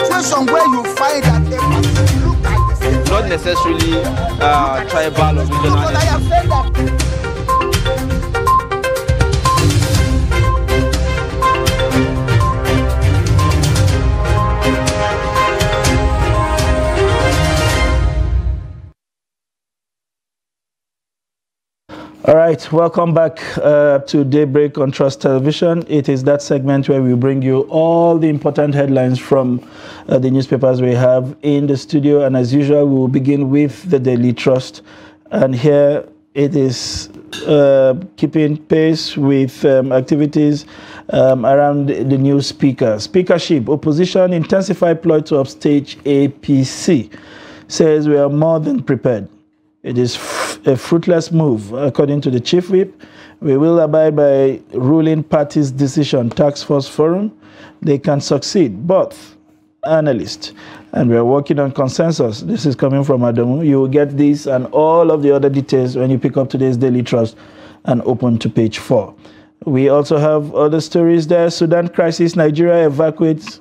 situation where you find that a person look like the same. Not necessarily tribal or regional. But I have said that. All right, welcome back to Daybreak on Trust Television. It is that segment where we bring you all the important headlines from the newspapers we have in the studio. And as usual, we will begin with the Daily Trust. And here it is keeping pace with activities around the new speakership. Opposition intensify ploy to upstage APC. Says we are more than prepared. It is a fruitless move, according to the chief whip. We will abide by ruling party's decision, task force forum. They can succeed, both analysts, and we are working on consensus. This is coming from Adamu. You will get this and all of the other details when you pick up today's Daily Trust and open to page 4. We also have other stories there. Sudan crisis, Nigeria evacuates,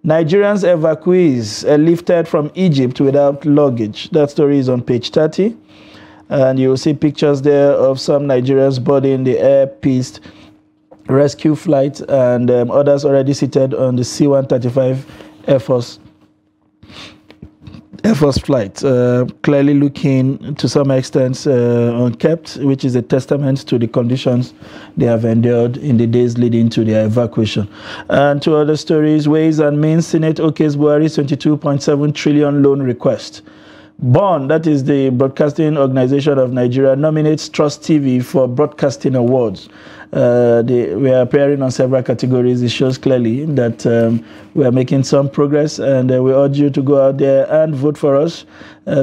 Nigerians evacuees are lifted from Egypt without luggage. That story is on page 30. And you will see pictures there of some Nigerians boarding the Air Peace rescue flight and others already seated on the C-135 Air Force flight, clearly looking to some extent unkept, which is a testament to the conditions they have endured in the days leading to their evacuation. And two other stories, Ways and Means, Senate okays Buhari's 22.7 trillion loan request. BON, that is the Broadcasting Organization of Nigeria, nominates Trust TV for Broadcasting Awards. We are appearing on several categories. It shows clearly that we are making some progress, and we urge you to go out there and vote for us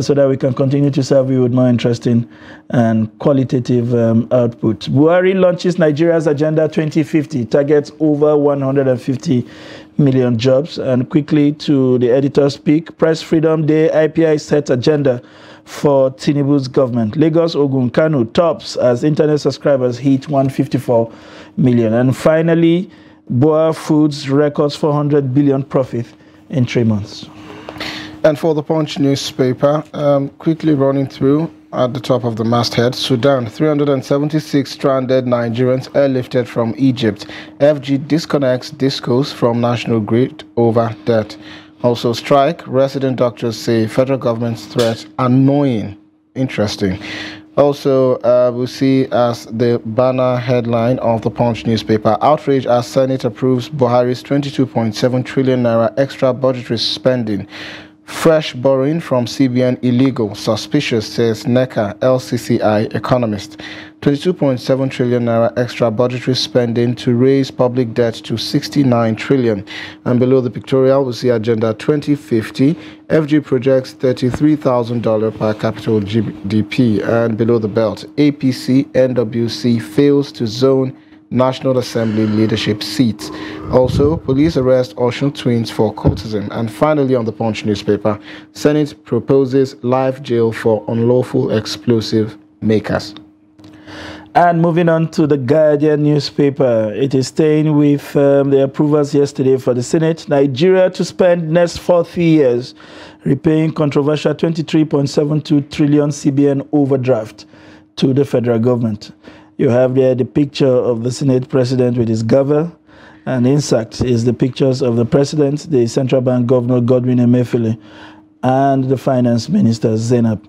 so that we can continue to serve you with more interesting and qualitative output. Buhari launches Nigeria's Agenda 2050, targets over 150 million jobs. And quickly to the editor's speak, Press Freedom Day, IPI sets agenda for Tinubu's government. Lagos, Ogun, Kano tops as internet subscribers hit 154 million. And finally, Boa Foods records 400 billion profit in 3 months. And for the Punch newspaper, quickly running through at the top of the masthead, Sudan, 376 stranded Nigerians airlifted from Egypt. FG disconnects discos from national grid over debt. Also strike, resident doctors say federal government's threat annoying. Interesting. Also, we'll see as the banner headline of the Punch newspaper, outrage as Senate approves Buhari's 22.7 trillion naira extra budgetary spending. Fresh borrowing from CBN illegal, suspicious, says NECA LCCI economist. 22.7 trillion naira extra budgetary spending to raise public debt to 69 trillion. And below the pictorial, we see Agenda 2050. FG projects $33,000 per capital GDP. And below the belt, APC NWC fails to zone National Assembly leadership seats. Also, police arrest Osun twins for cultism. And finally, on the Punch newspaper, Senate proposes life jail for unlawful explosive makers. And moving on to the Guardian newspaper, it is staying with the approvals yesterday for the Senate. Nigeria to spend next 40 years repaying controversial 23.72 trillion CBN overdraft to the federal government. You have there the picture of the Senate president with his gavel, and insert is the pictures of the president, the central bank governor Godwin Emefiele, and the finance minister Zainab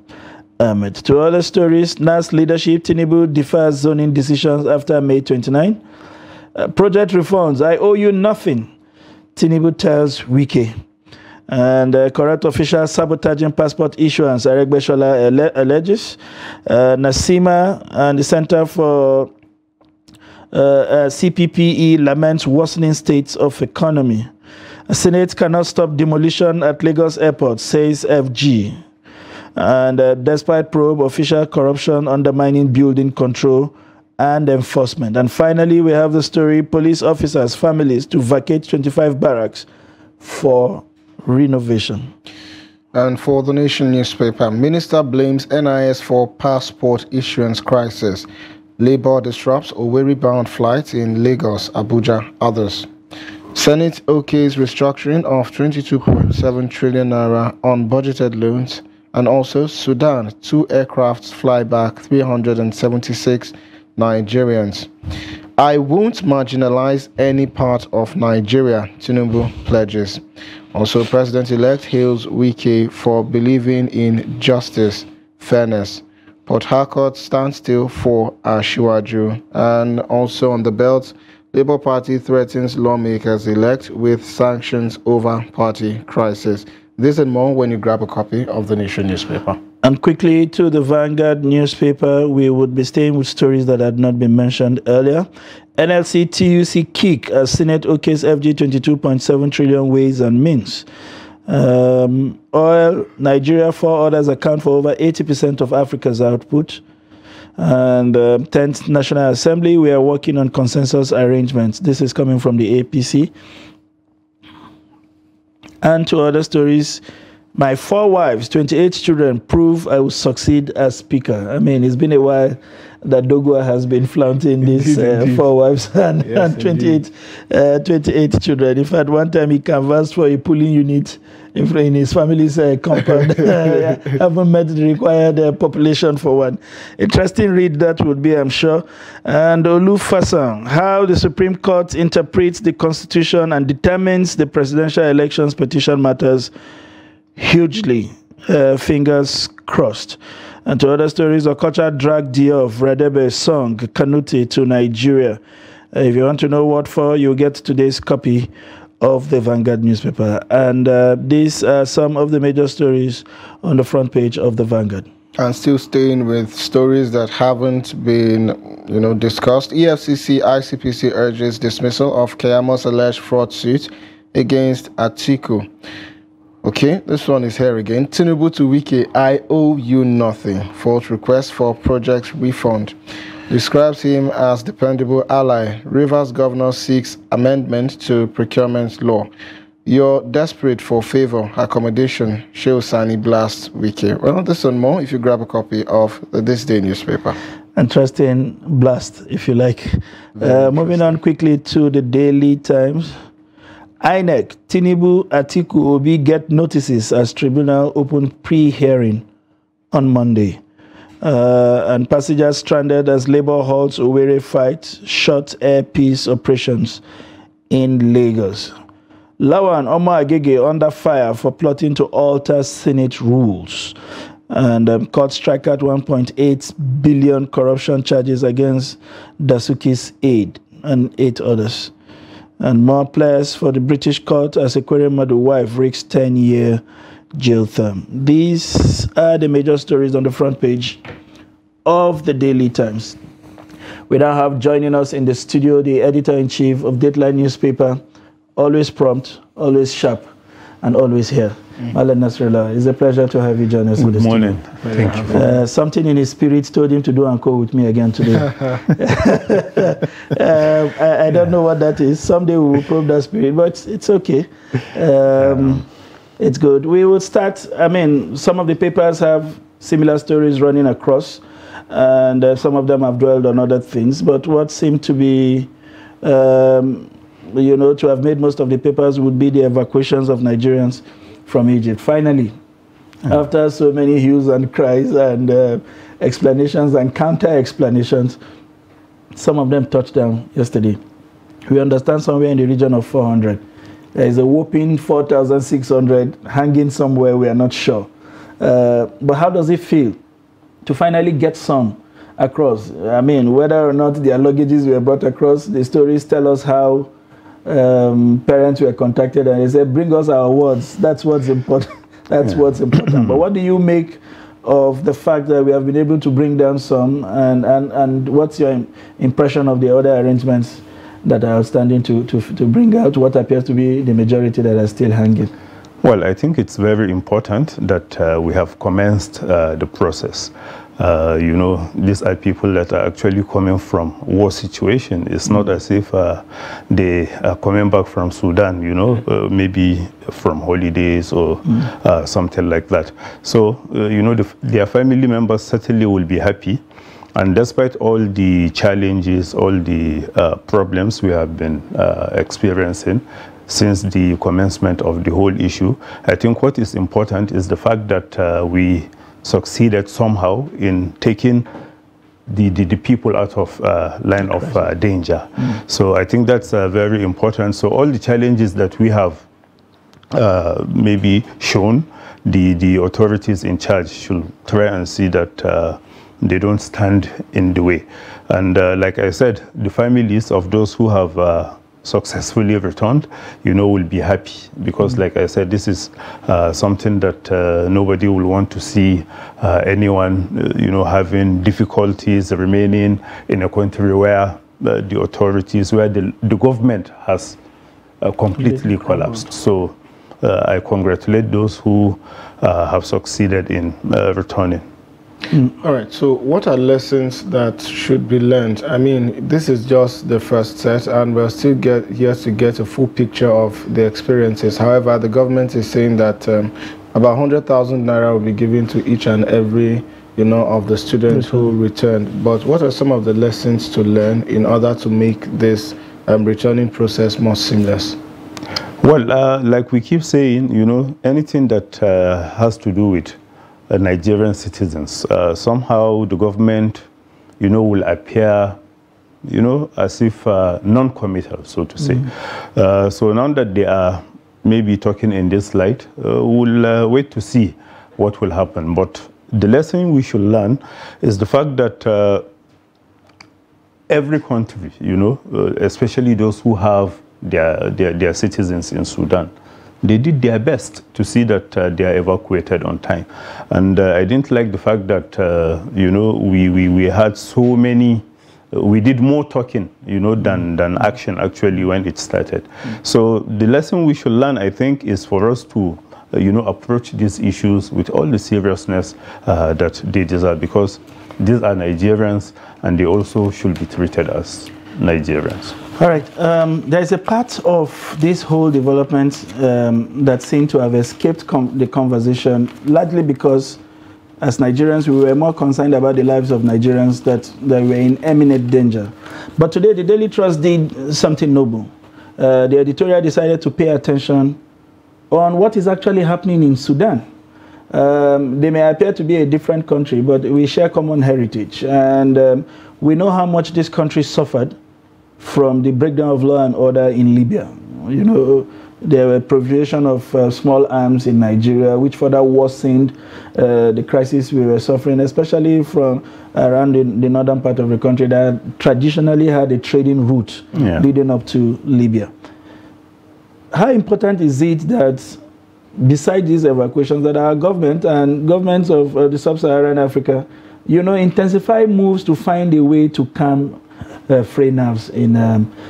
Ahmed. To other stories, NAS leadership, Tinubu defers zoning decisions after May 29. Project reforms, I owe you nothing, Tinubu tells Wike. And corrupt officials sabotaging passport issuance, Aregbesola alleges. Nasima and the Center for CPPE laments worsening states of economy. Senate cannot stop demolition at Lagos Airport, says FG. And despite probe, official corruption undermining building control and enforcement. And finally, we have the story, police officers, families to vacate 25 barracks for renovation. And for the Nation newspaper, Minister blames NIS for passport issuance crisis. Labour disrupts Owerri-bound flights in Lagos, Abuja, others. Senate OK's restructuring of 22.7 trillion naira on budgeted loans. And also Sudan, 2 aircrafts fly back 376 Nigerians. I won't marginalize any part of Nigeria, Tinubu pledges. Also, President-elect hails Wike for believing in justice, fairness. Port Harcourt stands still for Ashiwaju. And also on the belt, Labour Party threatens lawmakers-elect with sanctions over party crisis. This and more when you grab a copy of the Nation newspaper. And quickly to the Vanguard newspaper, we would be staying with stories that had not been mentioned earlier. NLC TUC kick as Senate OK's FG 22.7 trillion ways and means. Oil, Nigeria, 4 others account for over 80% of Africa's output. And 10th National Assembly, we are working on consensus arrangements. This is coming from the APC. And to other stories, my 4 wives, 28 children prove I will succeed as speaker. I mean, it's been a while that Dogwa has been flaunting these 4 wives and, yes, 28 children. In fact, one time he canvassed for a polling unit in his family's compound. Haven't met the required population for one. Interesting read that would be, I'm sure. And Olu Fasan, how the Supreme Court interprets the Constitution and determines the presidential elections petition matters hugely. Fingers crossed. And to other stories, Okocha dragged Diof Radebe's song Kanute to Nigeria. If you want to know what for, you'll get today's copy of the Vanguard newspaper. And these are some of the major stories on the front page of the Vanguard. And still staying with stories that haven't been, discussed. EFCC ICPC urges dismissal of Keyamo's alleged fraud suit against Atiku. Okay, this one is here again. Tinubu to Wike, I owe you nothing. Fault request for project refund. Describes him as dependable ally. Rivers governor seeks amendment to procurement law. You're desperate for favor, accommodation. Sheosani blasts Wike. Well, this and more if you grab a copy of This Day newspaper. Interesting blast, if you like. Moving on quickly to the Daily Times. INEC, Tinubu, Atiku, Obi get notices as tribunal open pre-hearing on Monday. And passengers stranded as Labour halts Owerri fight, short air peace operations in Lagos. Lawan Omar Agege under fire for plotting to alter Senate rules. And court strike at 1.8 billion corruption charges against Dasuki's aide and 8 others. And more players for the British court as Ekweremadu wife risks 10-year jail term. These are the major stories on the front page of the Daily Times. We now have joining us in the studio the editor-in-chief of Dateline newspaper, always prompt, always sharp, and always here. Malam Nasrallah, it's a pleasure to have you join us. Good morning. Thank you. Something in his spirit told him to do and co with me again today. I don't know what that is. Someday we will probe that spirit, but it's okay. It's good. We will start. I mean, some of the papers have similar stories running across, and some of them have dwelled on other things. But what seemed to be, to have made most of the papers would be the evacuations of Nigerians from Egypt. Finally, after so many hues and cries and explanations and counter-explanations, some of them touched down yesterday. We understand somewhere in the region of 400. There is a whopping 4,600 hanging somewhere, we are not sure. But how does it feel to finally get some across? I mean, whether or not their luggages were brought across, the stories tell us how parents were contacted and they said, bring us our awards. That's what's important. That's what's important. But what do you make of the fact that we have been able to bring down some, and what's your impression of the other arrangements that are outstanding to bring out what appears to be the majority that are still hanging? Well, I think it's very important that we have commenced the process. These are people that are actually coming from war situation. It's not as if they are coming back from Sudan, maybe from holidays or something like that. So, their family members certainly will be happy. And despite all the challenges, all the problems we have been experiencing, since the commencement of the whole issue. I think what is important is the fact that we succeeded somehow in taking the people out of line of danger. So I think that's very important. So all the challenges that we have maybe shown, the authorities in charge should try and see that they don't stand in the way. And like I said, the families of those who have successfully returned, will be happy, because like I said, this is something that nobody will want to see anyone, having difficulties remaining in a country where the authorities, where the government has completely collapsed. So I congratulate those who have succeeded in returning. All right, so what are lessons that should be learned? I mean, this is just the first set, and we'll still here to get a full picture of the experiences. However, the government is saying that about 100,000 naira will be given to each and every, of the students who returned. But what are some of the lessons to learn in order to make this returning process more seamless? Well, like we keep saying, anything that has to do with Nigerian citizens, somehow the government, will appear, as if non-committal, so to say. So now that they are maybe talking in this light, we'll wait to see what will happen. But the lesson we should learn is the fact that every country, especially those who have their citizens in Sudan, they did their best to see that they are evacuated on time. And I didn't like the fact that, we had so many, we did more talking, than action actually when it started. So the lesson we should learn, I think, is for us to, approach these issues with all the seriousness that they deserve, because these are Nigerians and they also should be treated as Nigerians. All right. There's a part of this whole development that seemed to have escaped the conversation, largely because, as Nigerians, we were more concerned about the lives of Nigerians that were in imminent danger. But today, the Daily Trust did something noble. The editorial decided to pay attention on what is actually happening in Sudan. They may appear to be a different country, but we share common heritage. And we know how much this country suffered from the breakdown of law and order in Libya. There were proliferation of small arms in Nigeria, which further worsened the crisis we were suffering, especially from around the northern part of the country that traditionally had a trading route leading up to Libya. How important is it that, besides these evacuations, that our government and governments of the sub-Saharan Africa, intensify moves to find a way to calm fray nerves in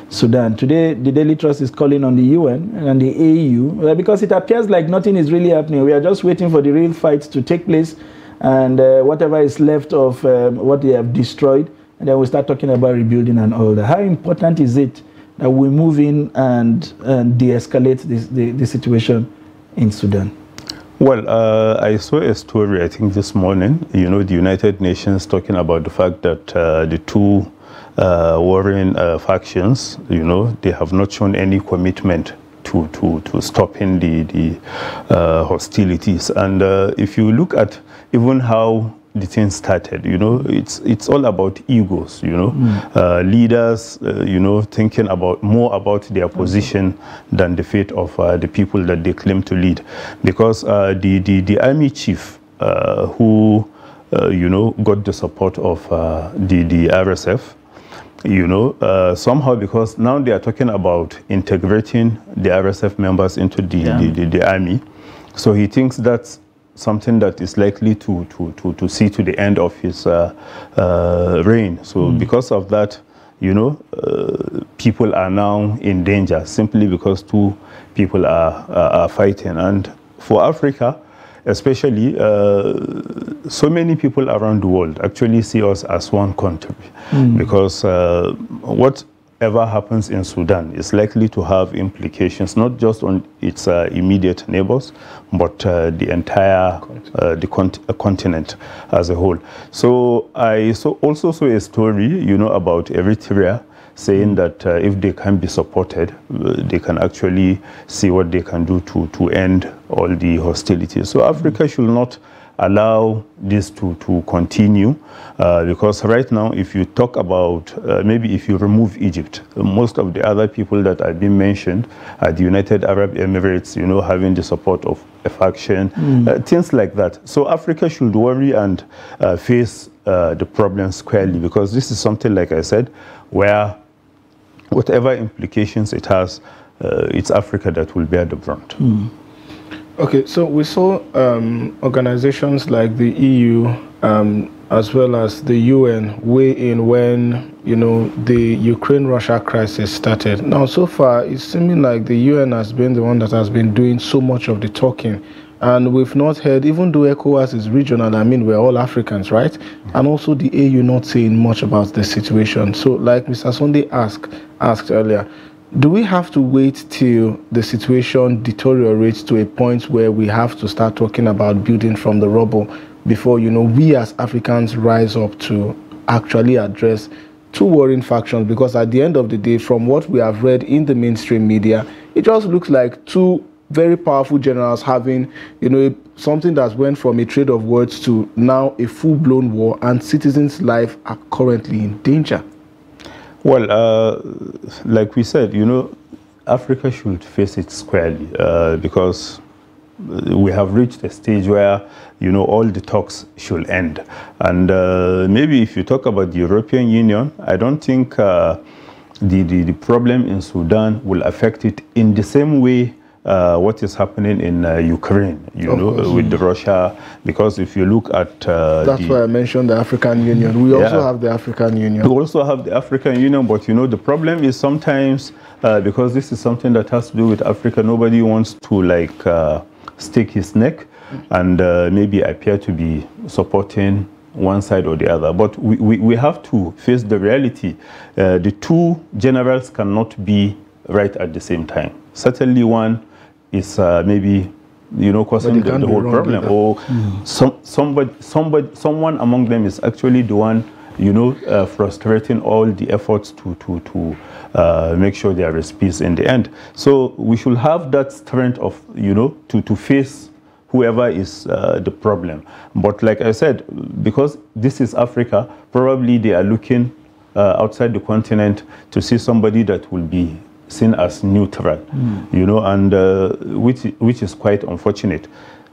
Sudan? Today, the Daily Trust is calling on the UN and the AU because it appears like nothing is really happening. We are just waiting for the real fight to take place, and whatever is left of what they have destroyed, and then we start talking about rebuilding and all that. How important is it that we move in and de-escalate the situation in Sudan? Well, I saw a story, I think, this morning, the United Nations talking about the fact that the two warring factions, they have not shown any commitment to stopping the hostilities. And if you look at even how the thing started, it's all about egos, leaders, thinking more about their position than the fate of the people that they claim to lead. Because the army chief who, got the support of the RSF, somehow, because now they are talking about integrating the RSF members into the army, so he thinks that's something that is likely to see to the end of his reign. So because of that, people are now in danger simply because two people are fighting. And for Africa, especially, so many people around the world actually see us as one country, because whatever happens in Sudan is likely to have implications not just on its immediate neighbors, but the entire continent as a whole. So I also saw a story, about Eritrea saying that if they can be supported, they can actually see what they can do to end all the hostilities. So Africa should not allow this to continue, because right now, if you talk about, maybe if you remove Egypt, most of the other people that have been mentioned are the United Arab Emirates, you know, having the support of a faction, things like that. So Africa should worry and face the problem squarely, because this is something, like I said, where whatever implications it has, it's Africa that will bear the brunt. Okay, so we saw organizations like the EU as well as the UN weigh in when, you know, the Ukraine-Russia crisis started. Now, so far, it's seeming like the UN has been the one that has been doing so much of the talking. And we've not heard, even though ECOWAS is regional, I mean, we're all Africans, right? And also the AU not saying much about the situation. So, like Mr. Sunday asked earlier, do we have to wait till the situation deteriorates to a point where we have to start talking about building from the rubble before, you know, we as Africans rise up to actually address two warring factions? Because at the end of the day, from what we have read in the mainstream media, it just looks like two very powerful generals having, you know, something that went from a trade of words to now a full-blown war, and citizens' lives are currently in danger. Well, like we said, you know, Africa should face it squarely, because we have reached a stage where, you know, all the talks should end. And maybe if you talk about the European Union, I don't think the problem in Sudan will affect it in the same way what is happening in Ukraine, you know, with Russia, because if you look at... That's why I mentioned the African Union. We also have the African Union. We also have the African Union, but, you know, the problem is sometimes, because this is something that has to do with Africa, nobody wants to, like, stake his neck and maybe appear to be supporting one side or the other. But we have to face the reality. The two generals cannot be right at the same time. Certainly one is maybe, you know, causing the whole problem, or someone among them is actually the one, you know, frustrating all the efforts to make sure there is peace in the end. So we should have that strength of, you know, to face whoever is the problem. But like I said, because this is Africa, probably they are looking outside the continent to see somebody that will be seen as neutral, you know, and which is quite unfortunate.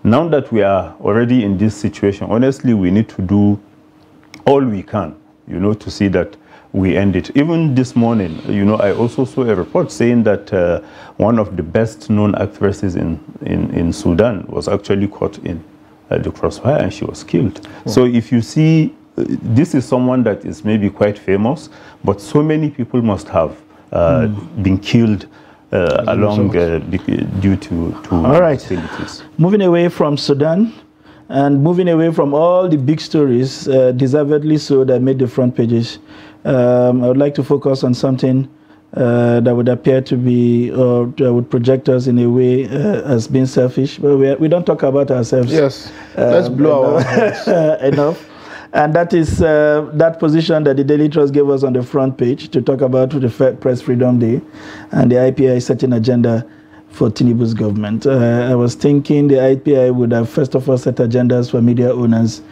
Now that we are already in this situation, honestly, we need to do all we can, you know, to see that we end it. Even this morning, you know, I also saw a report saying that one of the best known actresses in Sudan was actually caught in the crossfire and she was killed. So if you see, this is someone that is maybe quite famous, but so many people must have been killed along due to hostilities. Moving away from Sudan and moving away from all the big stories, deservedly so, that made the front pages, I would like to focus on something that would appear to be, or that would project us in a way as being selfish, but we don't talk about ourselves. Yes, let's blow our heads. Enough. And that is that position that the Daily Trust gave us on the front page to talk about the Press Freedom Day and the IPI setting agenda for Tinubu's government. I was thinking the IPI would have first of all set agendas for media owners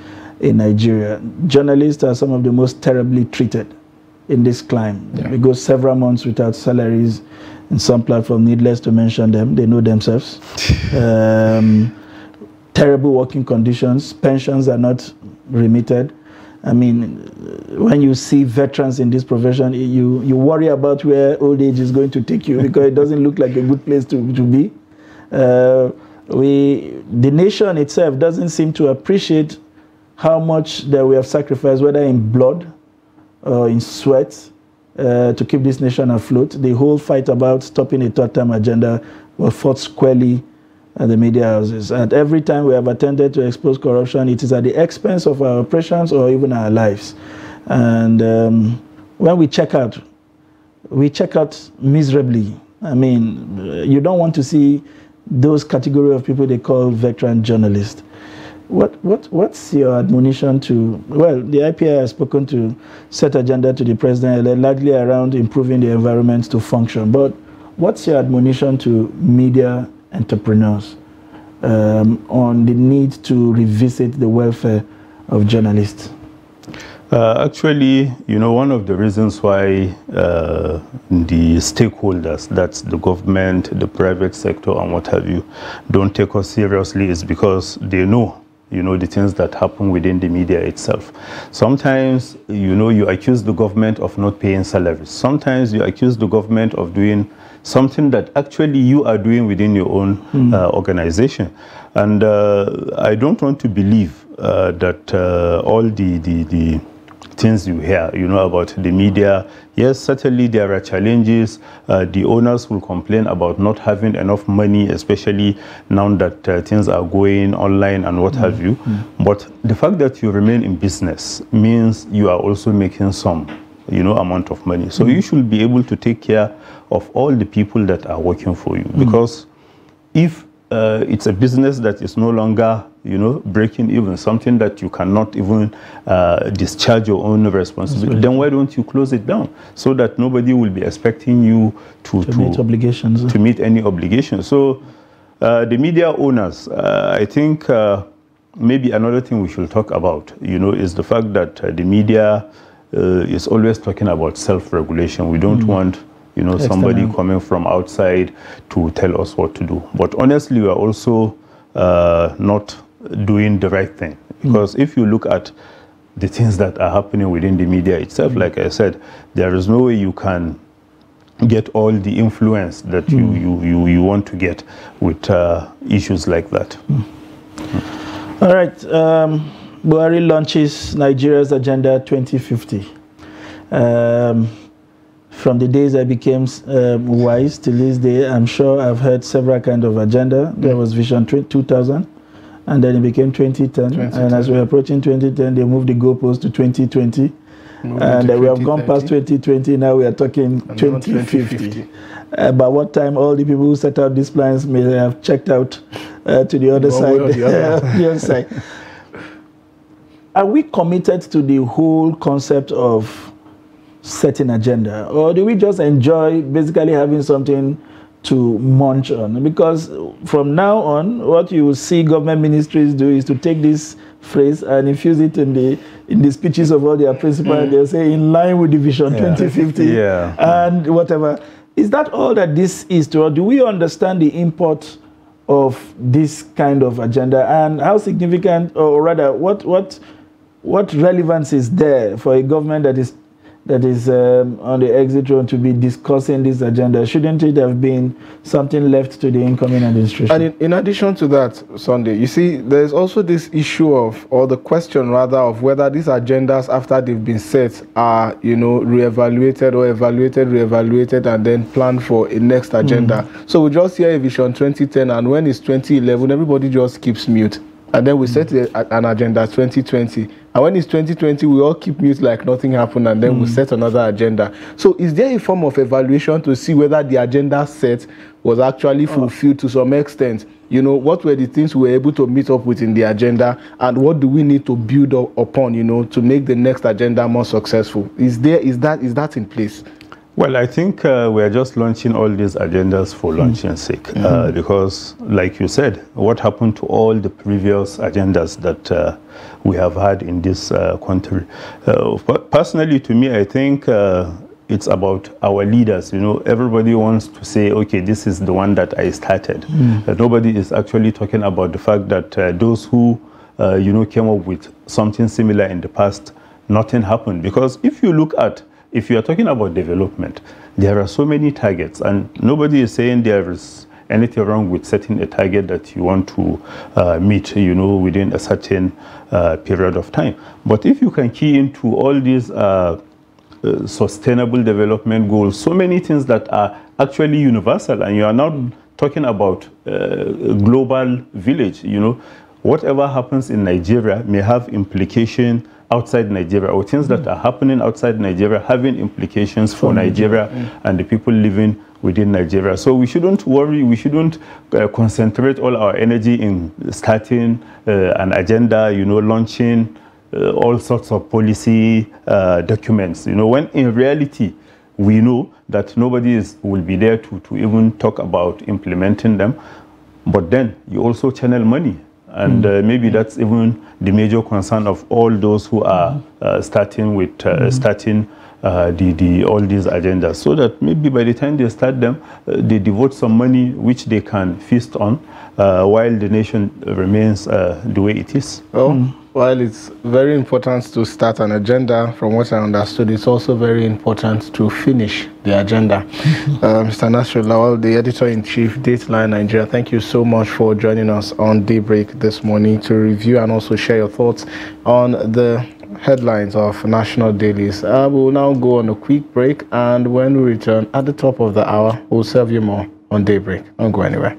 in Nigeria. Journalists are some of the most terribly treated in this climb. Yeah. We go several months without salaries in some platform, needless to mention them, they know themselves. Terrible working conditions, pensions are not remitted. I mean, when you see veterans in this profession, you worry about where old age is going to take you, because it doesn't look like a good place to be. The nation itself doesn't seem to appreciate how much that we have sacrificed, whether in blood or in sweat, to keep this nation afloat. The whole fight about stopping a third-term agenda was fought squarely at the media houses. And every time we have attempted to expose corruption, it is at the expense of our operations or even our lives. And when we check out miserably. I mean, you don't want to see those category of people they call veteran journalists. What's your admonition to, well, the IPI has spoken to set agenda to the president, largely around improving the environment to function, but what's your admonition to media entrepreneurs on the need to revisit the welfare of journalists? Actually, one of the reasons why the stakeholders, that's the government, the private sector, and what have you, don't take us seriously is because they know, the things that happen within the media itself. Sometimes, you accuse the government of not paying salaries. Sometimes you accuse the government of doing something that actually you are doing within your own organization. And I don't want to believe that all the things you hear, about the media. Yes, certainly there are challenges. The owners will complain about not having enough money, especially now that things are going online and what have you. But the fact that you remain in business means you are also making some, amount of money. So you should be able to take care of all the people that are working for you. Because if it's a business that is no longer, breaking even, something that you cannot even discharge your own responsibility, then why don't you close it down so that nobody will be expecting you to meet obligations, to meet any obligations. So the media owners, I think maybe another thing we should talk about, is the fact that the media is always talking about self-regulation. We don't want somebody coming from outside to tell us what to do. But honestly, we are also not doing the right thing. Because if you look at the things that are happening within the media itself, like I said, there is no way you can get all the influence that you want to get with issues like that. All right. Buhari launches Nigeria's Agenda 2050. From the days I became wise till this day, I'm sure I've heard several kinds of agenda. There was Vision 2000, and then it became 2010. And as we're approaching 2010, they moved the goalpost to 2020. And we have gone past 2020, now we are talking 2050. By what time all the people who set out these plans may have checked out to the other side. The other side. Are we committed to the whole concept of setting agenda, or do we just enjoy basically having something to munch on? Because from now on, what you will see government ministries do is to take this phrase and infuse it in the speeches of all their principals. They'll say in line with the Vision 2050 and whatever. Is that all that this is to us? Do we understand the import of this kind of agenda, and how significant, or rather what relevance is there for a government that is on the exit road to be discussing this agenda? Shouldn't it have been something left to the incoming administration? And in addition to that, Sunday, you see, there's also this issue of, or the question rather, of whether these agendas, after they've been set, are, reevaluated or reevaluated, and then planned for a next agenda. So we just hear a Vision 2010, and when it's 2011, everybody just keeps mute. And then we set an agenda 2020. And when it's 2020, we all keep mute like nothing happened, and then we set another agenda. So is there a form of evaluation to see whether the agenda set was actually fulfilled to some extent? What were the things we were able to meet up with in the agenda, and what do we need to build upon, to make the next agenda more successful? Is that in place? Well, I think we are just launching all these agendas for launching's sake, because, like you said, what happened to all the previous agendas that we have had in this country? Personally, to me, I think it's about our leaders. Everybody wants to say, okay, this is the one that I started. Nobody is actually talking about the fact that those who, came up with something similar in the past, nothing happened. Because if you are talking about development, there are so many targets, and nobody is saying there is anything wrong with setting a target that you want to meet, within a certain period of time. But if you can key into all these sustainable development goals, so many things that are actually universal, and you are not talking about a global village, whatever happens in Nigeria may have implication outside Nigeria, or things that are happening outside Nigeria having implications for Nigeria and the people living within Nigeria. So we shouldn't worry, we shouldn't concentrate all our energy in starting an agenda, launching all sorts of policy documents, when in reality we know that nobody will be there to even talk about implementing them. But then you also channel money, and maybe that's even the major concern of all those who are starting with all these agendas, so that maybe by the time they start them, they devote some money which they can feast on while the nation remains the way it is. Well, while it's very important to start an agenda, from what I understood, it's also very important to finish the agenda. Mr. Nasir Lawal, the editor-in-chief, Dateline Nigeria, thank you so much for joining us on Daybreak this morning to review and also share your thoughts on the headlines of national dailies. We will now go on a quick break, and when we return at the top of the hour, we'll serve you more on Daybreak. Don't go anywhere.